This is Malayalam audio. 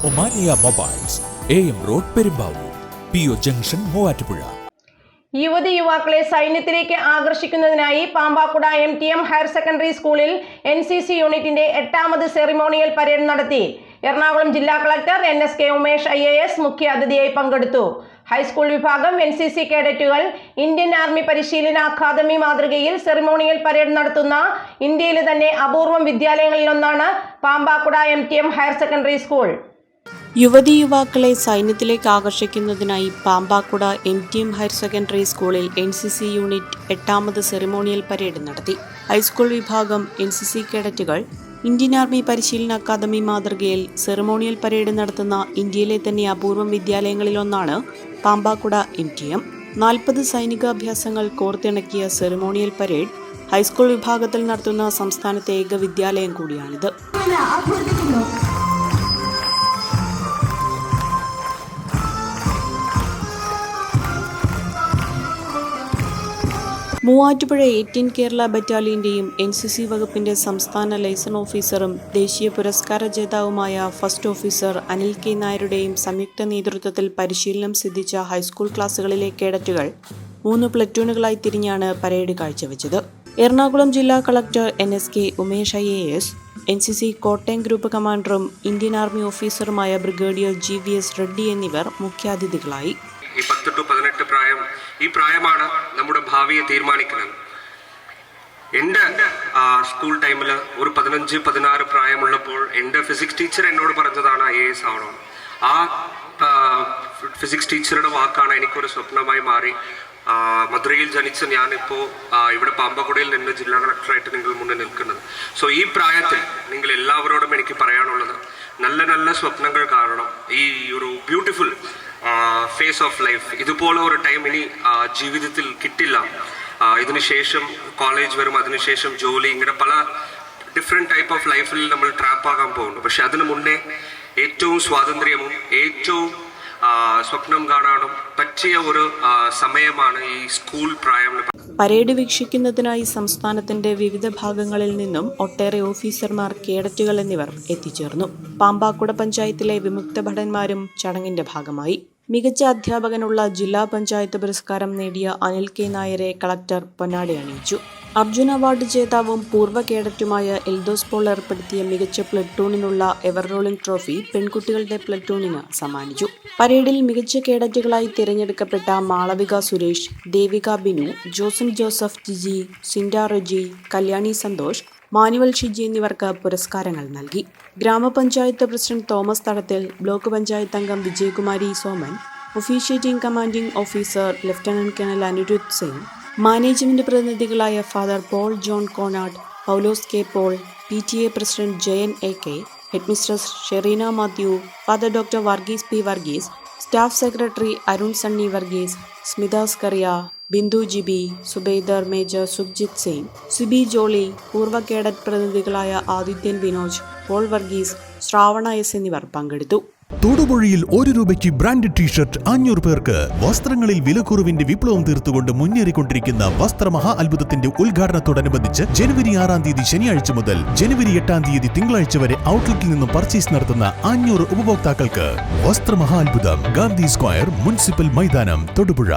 Omania mobiles, AM road Perumbavoor, PO junction Muvattupuzha. യുവതി യുവാക്കളെ സൈന്യത്തിലേക്ക് ആകർഷിക്കുന്നതിനായി പാമ്പാക്കുട MTM ഹയർ സെക്കൻഡറി സ്കൂളിൽ NCC യൂണിറ്റിന്റെ 8ാമത് സെറിമോണിയൽ പരേഡ് നടത്തി. എറണാകുളം ജില്ലാ കളക്ടർ NSK ഉമേഷ് IAS മുഖ്യ അതിഥിയായി പങ്കെടുത്തു. ഹൈസ്കൂൾ വിഭാഗം NCC കേഡറ്റുകൾ ഇന്ത്യൻ ആർമി പരിശീലന അക്കാദമി മാതൃകയിൽ സെറിമോണിയൽ പരേഡ് നടത്തുന്ന ഇന്ത്യയിലെ തന്നെ അപൂർവം വിദ്യാലയങ്ങളിലൊന്നാണ് Pampakuda MTM higher secondary school. യുവതി യുവാക്കളെ സൈന്യത്തിലേക്ക് ആകർഷിക്കുന്നതിനായി പാമ്പാക്കുട MTM ഹയർ സെക്കൻഡറി സ്കൂളിൽ NCC യൂണിറ്റ് 8ാമത് സെറിമോണിയൽ പരേഡ് നടത്തി. ഹൈസ്കൂൾ വിഭാഗം NCC കേഡറ്റുകൾ ഇന്ത്യൻ ആർമി പരിശീലന അക്കാദമി മാതൃകയിൽ സെറിമോണിയൽ പരേഡ് നടത്തുന്ന ഇന്ത്യയിലെ തന്നെ അപൂർവം വിദ്യാലയങ്ങളിലൊന്നാണ് പാമ്പാക്കുട MTM. 40 സൈനികാഭ്യാസങ്ങൾ കോർത്തിണക്കിയ സെറിമോണിയൽ പരേഡ് ഹൈസ്കൂൾ വിഭാഗത്തിൽ നടത്തുന്ന സംസ്ഥാനത്തെ ഏക വിദ്യാലയം കൂടിയാണിത്. മൂവാറ്റുപുഴ 18 കേരള ബറ്റാലിയന്റെയും NCC വകുപ്പിന്റെ സംസ്ഥാന ലൈസൺ ഓഫീസറും ദേശീയ പുരസ്കാര ജേതാവുമായ ഫസ്റ്റ് ഓഫീസർ അനിൽ K. നായരുടെയും സംയുക്ത നേതൃത്വത്തിൽ പരിശീലനം സിദ്ധിച്ച ഹൈസ്കൂൾ ക്ലാസുകളിലെ കേഡറ്റുകൾ 3 പ്ലറ്റൂണുകളായി തിരിഞ്ഞാണ് പരേഡ് കാഴ്ചവെച്ചത്. എറണാകുളം ജില്ലാ collector NSK Umesh IAS, NCC Kottayam group കമാൻഡറും ഇന്ത്യൻ ആർമി ഓഫീസറുമായ ബ്രിഗേഡിയർ GVS റെഡ്ഡി എന്നിവർ മുഖ്യാതിഥികളായി. ഈ 10 to 18 പ്രായം, ഈ പ്രായമാണ് നമ്മുടെ ഭാവിയെ തീരുമാനിക്കുന്നത്. എൻ്റെ സ്കൂൾ ടൈമിൽ ഒരു 15-16 പ്രായമുള്ളപ്പോൾ എൻ്റെ ഫിസിക്സ് ടീച്ചർ എന്നോട് പറഞ്ഞതാണ് IAS ആവണം. ആ ഫിസിക്സ് ടീച്ചറുടെ വാക്കാണ് എനിക്കൊരു സ്വപ്നമായി മാറി. മധുരയിൽ ജനിച്ച ഞാനിപ്പോൾ ഇവിടെ പാമ്പാക്കുടയിൽ നിന്ന് ജില്ലാ കളക്ടറായിട്ട് നിങ്ങൾ മുന്നിൽ നിൽക്കുന്നത്. സോ ഈ പ്രായത്തിൽ നിങ്ങൾ എല്ലാവരോടും എനിക്ക് പറയാനുള്ളത്, നല്ല നല്ല സ്വപ്നങ്ങൾ കാണണം. ഈ ഒരു ബ്യൂട്ടിഫുൾ ഫേസ് ഓഫ് ലൈഫ്, ഇതുപോലെ ഒരു ടൈം ഇനി ജീവിതത്തിൽ കിട്ടില്ല. ഇതിനുശേഷം കോളേജ് വരും, അതിനുശേഷം ജോലി, ഇങ്ങനെ പല ഡിഫറെൻറ്റ് ടൈപ്പ് ഓഫ് ലൈഫിൽ നമ്മൾ ട്രാപ്പ് ആകാൻ പോകുന്നു. പക്ഷെ അതിനു മുന്നേ ഏറ്റവും സ്വാതന്ത്ര്യവും ഏറ്റവും സ്വപ്നം കാണാനും പറ്റിയ ഒരു സമയമാണ് ഈ സ്കൂൾ പ്രായം. പരേഡ് വീക്ഷിക്കുന്നതിനായി സംസ്ഥാനത്തിന്റെ വിവിധ ഭാഗങ്ങളിൽ നിന്നും ഒട്ടേറെ ഓഫീസർമാർ, കേഡറ്റുകൾ എന്നിവർ എത്തിച്ചേർന്നു. പാമ്പാക്കുട പഞ്ചായത്തിലെ വിമുക്ത ഭടന്മാരും ചടങ്ങിന്റെ ഭാഗമായി. മികച്ച അധ്യാപകനുള്ള ജില്ലാ പഞ്ചായത്ത് പുരസ്കാരം നേടിയ അനിൽ K. നായരെ കളക്ടർ പൊന്നാട അണിയിച്ചു. അർജുന അവാർഡ് ജേതാവും പൂർവ്വ കേഡറ്റുമായ എൽദോസ് പോൾ ഏർപ്പെടുത്തിയ മികച്ച പ്ലറ്റൂണിനുള്ള എവർ റോളിംഗ് ട്രോഫി പെൺകുട്ടികളുടെ പ്ലറ്റൂണിന് സമ്മാനിച്ചു. പരേഡിൽ മികച്ച കേഡറ്റുകളായി തിരഞ്ഞെടുക്കപ്പെട്ട മാളവിക സുരേഷ്, ദേവിക ബിനു, ജോസൻ ജോസഫ് ജിജി, സിൻഡ റെജി, കല്യാണി സന്തോഷ്, മാനുവൽ ഷിജി എന്നിവർക്ക് പുരസ്കാരങ്ങൾ നൽകി. ഗ്രാമപഞ്ചായത്ത് president Thomas Thadathil, block panchayat അംഗം Vijayakumari Soman, officiating commanding officer lieutenant colonel Anirudh Singh, management പ്രതിനിധികളായ father Paul John Konatt, Paulose K. Paul, PTA president Jayan AK, headmistress Shereena Mathew, father doctor Varghese P. Varghese, staff secretary Arun Sunny Varghese, Smitha Scaria, Bindu Jibi, subedar major Sukhjit Singh, Sibi Jolly, പൂർവ്വ കേഡറ്റ് പ്രതിനിധികളായ ആദിത്യൻ വിനോജ്, പോൾ വർഗീസ്, ശ്രാവണ S. എന്നിവർ പങ്കെടുത്തു. തൊടുപുഴയിൽ 1 രൂപയ്ക്ക് ബ്രാൻഡ് ടീഷർട്ട് 500 പേർക്ക്. വസ്ത്രങ്ങളിൽ വിലക്കുറവിന്റെ വിപ്ലവം തീർത്തുകൊണ്ട് മുന്നേറിക്കൊണ്ടിരിക്കുന്ന വസ്ത്രമഹാ അത്ഭുതത്തിന്റെ ഉദ്ഘാടനത്തോടനുബന്ധിച്ച് ജനുവരി 6-ാം തീയതി ശനിയാഴ്ച മുതൽ ജനുവരി 8-ാം തീയതി തിങ്കളാഴ്ച വരെ ഔട്ട്ലെറ്റിൽ നിന്നും പർച്ചേസ് നടത്തുന്ന 500 ഉപഭോക്താക്കൾക്ക് വസ്ത്രമഹാ അത്ഭുതം, ഗാന്ധി സ്ക്വയർ, മുനിസിപ്പൽ മൈതാനം, തൊടുപുഴ.